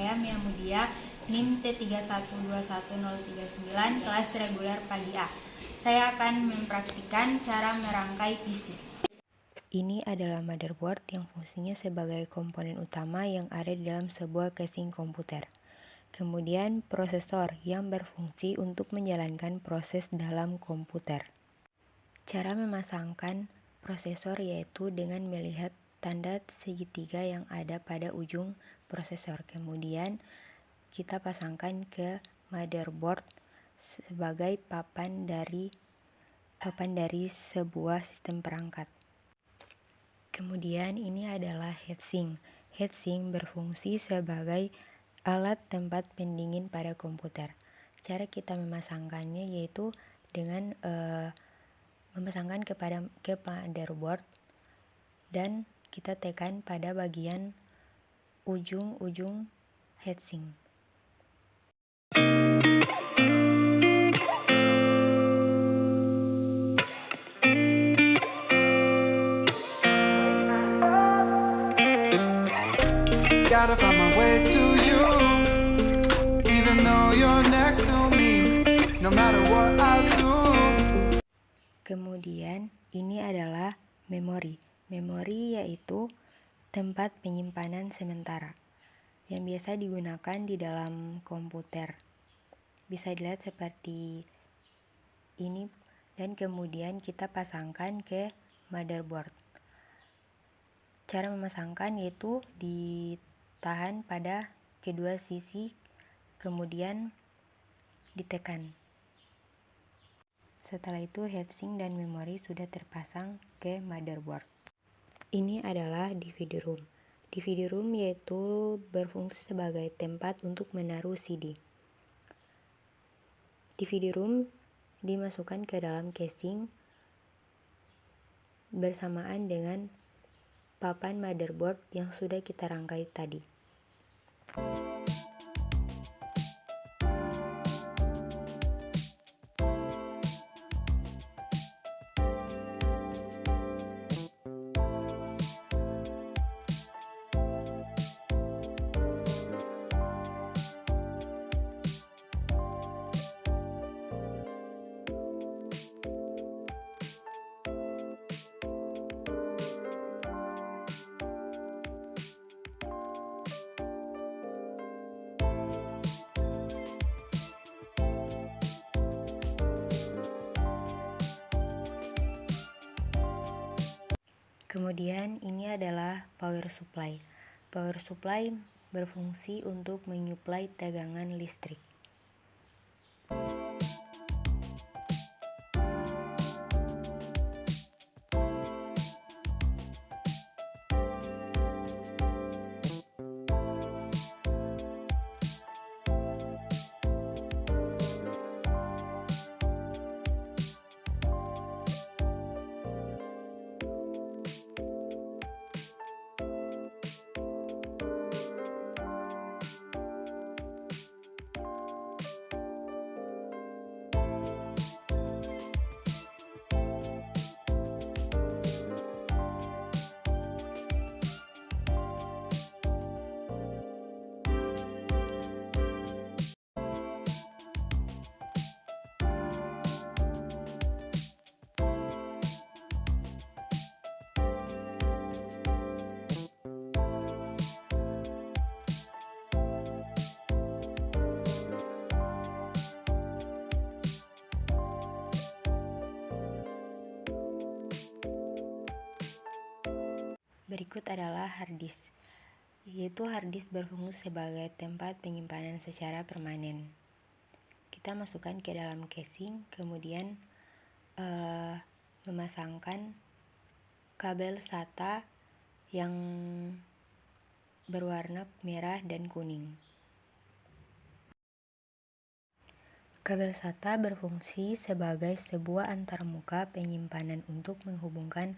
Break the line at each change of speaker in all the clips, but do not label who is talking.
saya Mia Mudia, NIM T3121039, kelas reguler pagi A. Saya akan mempraktikkan cara merangkai PC.
Ini adalah motherboard yang fungsinya sebagai komponen utama yang ada di dalam sebuah casing komputer. Kemudian prosesor yang berfungsi untuk menjalankan proses dalam komputer. Cara memasangkan prosesor yaitu dengan melihat tanda segitiga yang ada pada ujung prosesor. Kemudian kita pasangkan ke motherboard sebagai papan dari sebuah sistem perangkat. Kemudian ini adalah heatsink. Heatsink berfungsi sebagai alat tempat pendingin pada komputer. Cara kita memasangkannya yaitu dengan memasangkan ke motherboard dan kita tekan pada bagian ujung heatsink.
Gotta find my way to you, even though you're next to me, no matter what I do.
Kemudian ini adalah memori. Memori yaitu tempat penyimpanan sementara yang biasa digunakan di dalam komputer. Bisa dilihat seperti ini dan kemudian kita pasangkan ke motherboard. Cara memasangkan yaitu ditahan pada kedua sisi kemudian ditekan. Setelah itu heatsink dan memori sudah terpasang ke motherboard. Ini adalah DVD room. DVD room yaitu berfungsi sebagai tempat untuk menaruh CD. DVD room dimasukkan ke dalam casing bersamaan dengan papan motherboard yang sudah kita rangkai tadi. Kemudian ini adalah power supply. Power supply berfungsi untuk menyuplai tegangan listrik. Berikut adalah hard disk, yaitu hard disk berfungsi sebagai tempat penyimpanan secara permanen. Kita masukkan ke dalam casing, kemudian memasangkan kabel SATA yang berwarna merah dan kuning. Kabel SATA berfungsi sebagai sebuah antarmuka penyimpanan untuk menghubungkan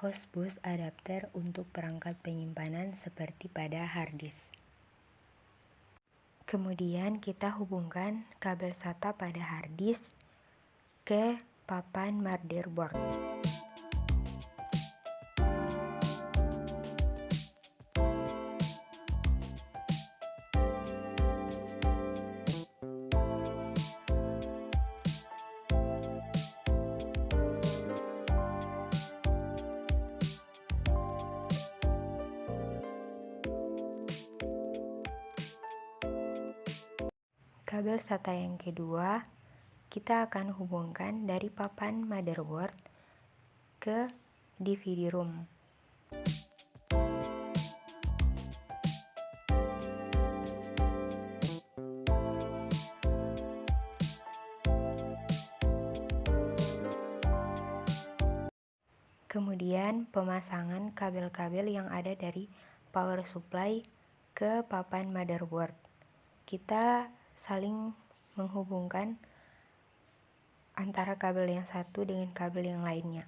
host bus adapter untuk perangkat penyimpanan seperti pada hard disk. Kemudian kita hubungkan kabel SATA pada hard disk ke papan motherboard. kabel SATA yang kedua, kita akan hubungkan dari papan motherboard ke DVD room. Kemudian pemasangan kabel-kabel yang ada dari power supply ke papan motherboard. Kita saling menghubungkan antara kabel yang satu dengan kabel yang lainnya.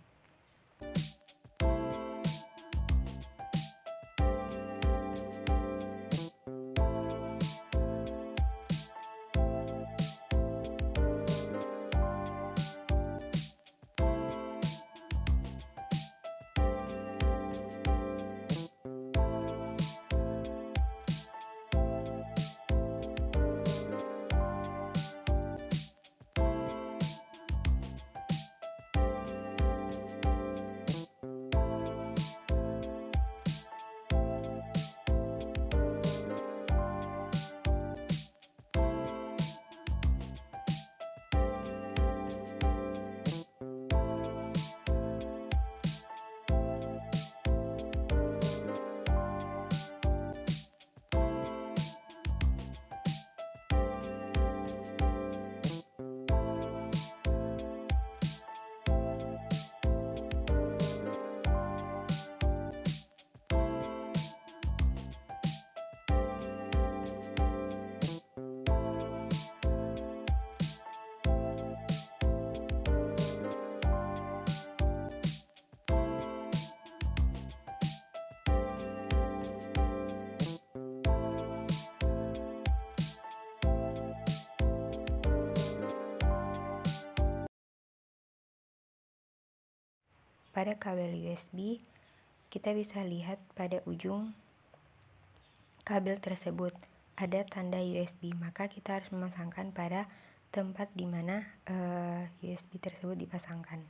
Pada kabel USB, kita bisa lihat pada ujung kabel tersebut ada tanda USB, maka kita harus memasangkan pada tempat di mana USB tersebut dipasangkan.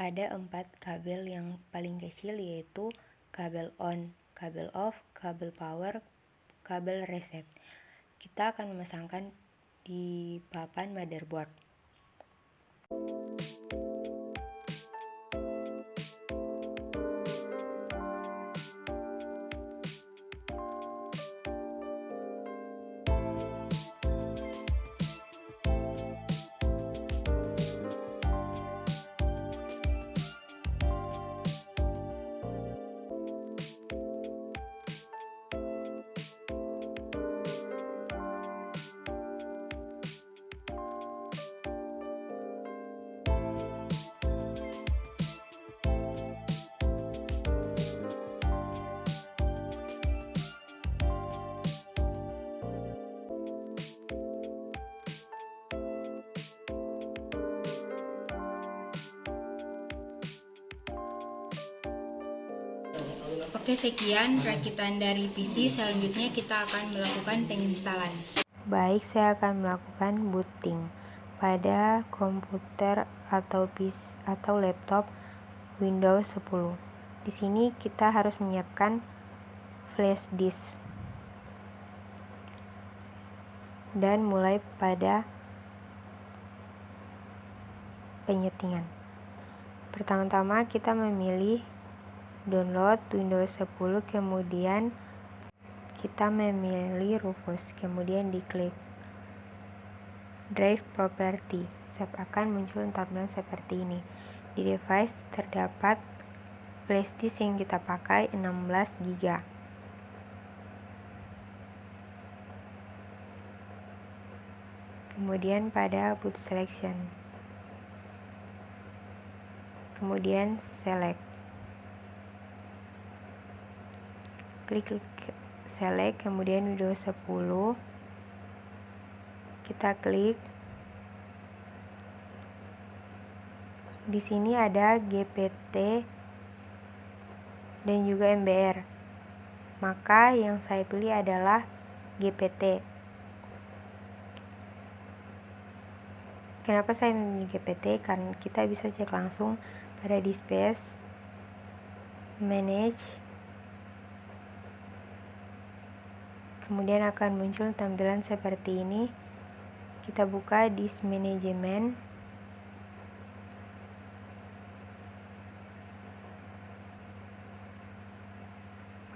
Ada 4 kabel yang paling kecil, yaitu kabel on, kabel off, kabel power, kabel reset. Kita akan memasangkan di papan motherboard.
Oke, sekian rakitan dari PC. Selanjutnya kita akan melakukan penginstalan.
Baik, saya akan melakukan booting pada komputer atau PC atau laptop Windows 10. Di sini kita harus menyiapkan flash disk dan mulai pada penyetingan. Pertama-tama kita memilih download Windows 10, kemudian kita memilih Rufus, kemudian diklik Drive Property. Akan muncul tampilan seperti ini. Di device terdapat flash disk yang kita pakai 16 GB. Kemudian pada boot selection, kemudian select, klik select, kemudian Windows 10, kita klik. Di sini ada GPT dan juga MBR, maka yang saya pilih adalah GPT. Kenapa saya memilih GPT? Karena kita bisa cek langsung pada Disk Manage, kemudian akan muncul tampilan seperti ini. Kita buka Disk Management,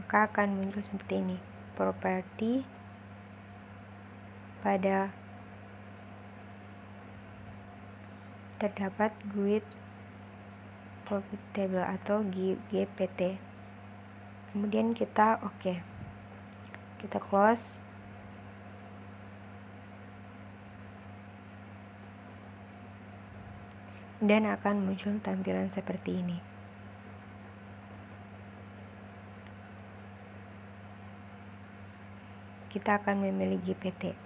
maka akan muncul seperti ini. Property, pada terdapat GUID Profitable atau GPT. Kemudian kita oke. Kita close. Dan akan muncul tampilan seperti ini. Kita akan memilih GPT.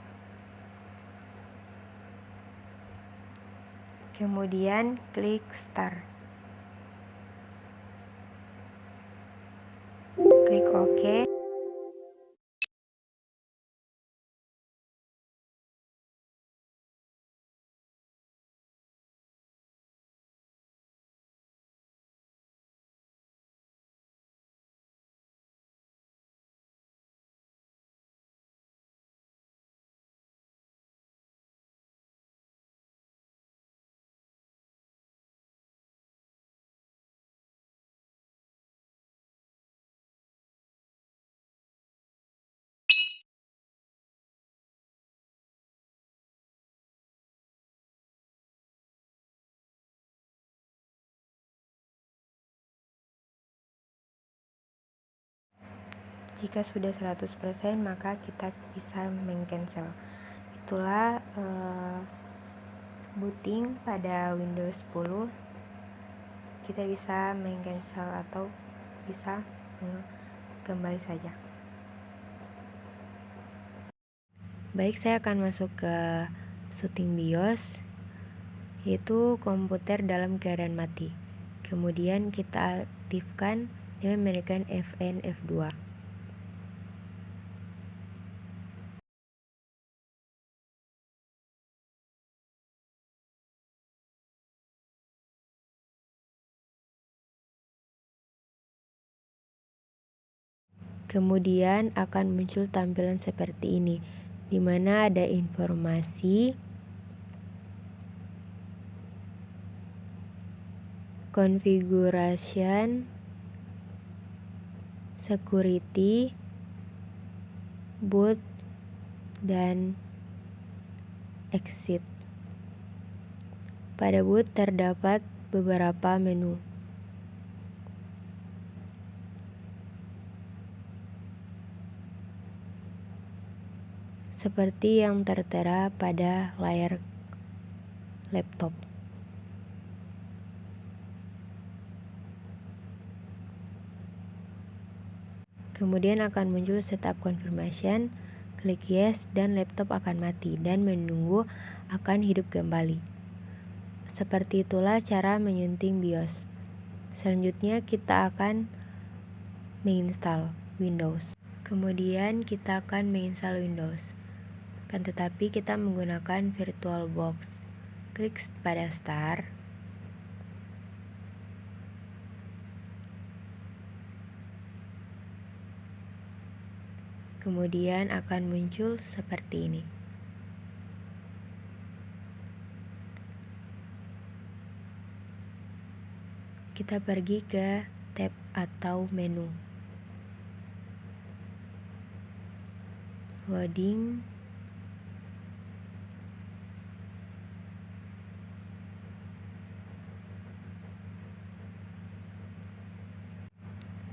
Kemudian klik Start. Klik OK. Jika sudah 100%, maka kita bisa meng-cancel. Itulah booting pada Windows 10. Kita bisa meng-cancel atau bisa kembali saja. Baik, saya akan masuk ke setting BIOS, yaitu komputer dalam keadaan mati. Kemudian kita aktifkan dengan menekan Fn F2. Kemudian akan muncul tampilan seperti ini, di mana ada informasi configuration, security, boot, dan exit. Pada boot terdapat beberapa menu. Seperti yang tertera pada layar laptop. Kemudian akan muncul setup confirmation, klik yes, dan laptop akan mati dan menunggu akan hidup kembali. Seperti itulah cara menyunting BIOS. Selanjutnya kita akan menginstal Windows. Kemudian kita akan menginstal Windows. Kan tetapi kita menggunakan VirtualBox. Klik pada Start. Kemudian akan muncul seperti ini. Kita pergi ke tab atau menu. Loading.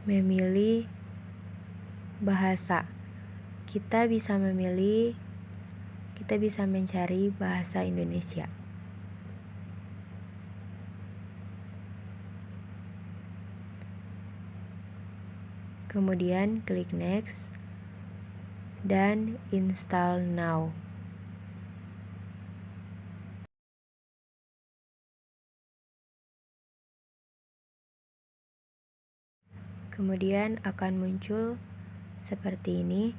Memilih bahasa. Kita bisa mencari bahasa Indonesia. Kemudian klik next dan install now. Kemudian akan muncul seperti ini.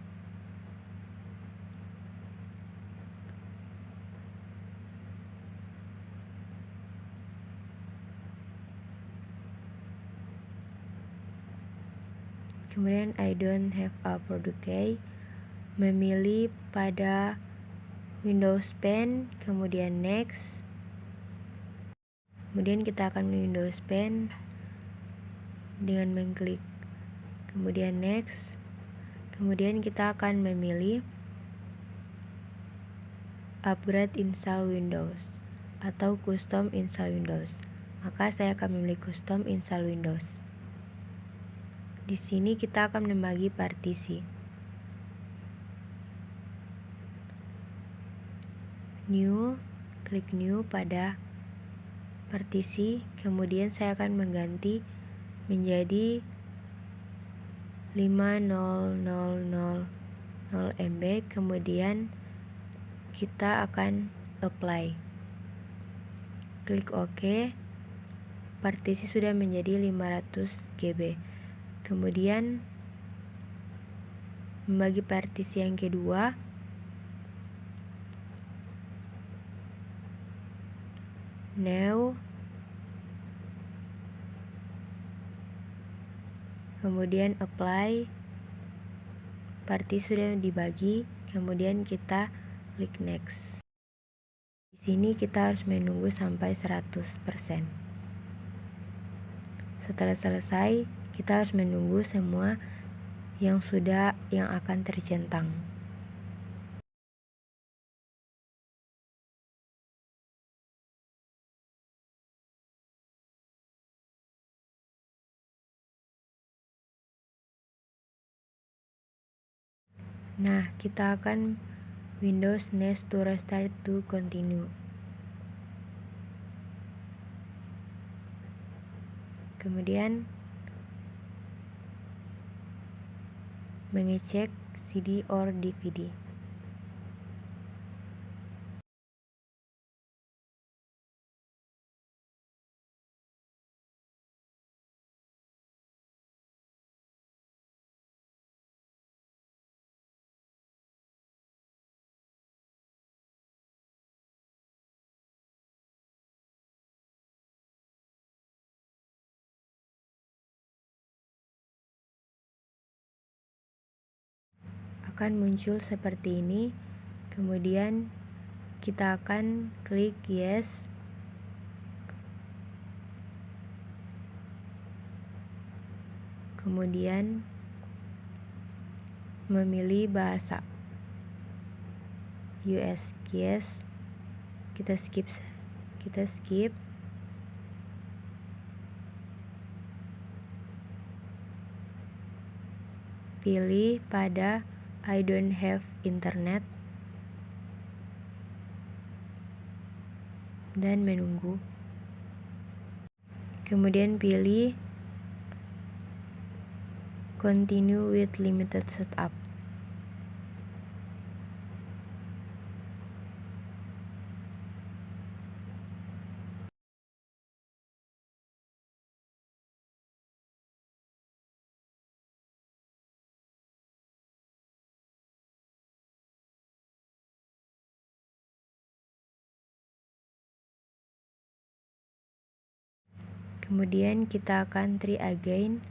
Kemudian I don't have a product key. Memilih pada Windows Pen, kemudian next. Kemudian kita akan Windows Pen dengan mengklik kemudian next. Kemudian kita akan memilih upgrade install Windows atau custom install Windows. Maka saya akan memilih custom install Windows. Di sini kita akan membagi partisi. New, klik new pada partisi, kemudian saya akan mengganti menjadi 50000 MB, kemudian kita akan apply. Klik OK. Partisi sudah menjadi 500 GB. Kemudian membagi partisi yang kedua. New. Kemudian apply. Partisi sudah dibagi, kemudian kita klik next. Di sini kita harus menunggu sampai 100%. Setelah selesai, kita harus menunggu semua yang akan tercentang. Nah, kita akan Windows next to restart to continue. Kemudian mengecek CD or DVD. Akan muncul seperti ini. Kemudian kita akan klik yes. Kemudian memilih bahasa US yes. Kita skip. Pilih pada I don't have internet dan menunggu. Kemudian pilih continue with limited setup. Kemudian kita akan try again.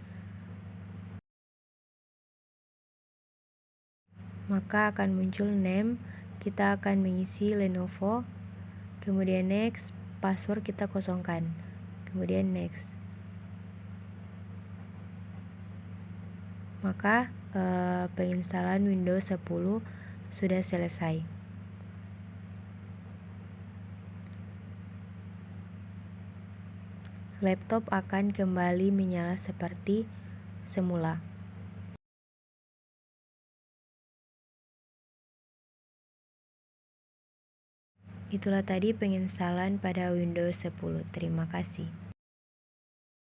Maka akan muncul name, kita akan mengisi Lenovo. Kemudian next, password kita kosongkan. Kemudian next. Maka penginstalan Windows 10 sudah selesai. Laptop akan kembali menyala seperti semula. Itulah tadi penginstalan pada Windows 10. Terima kasih.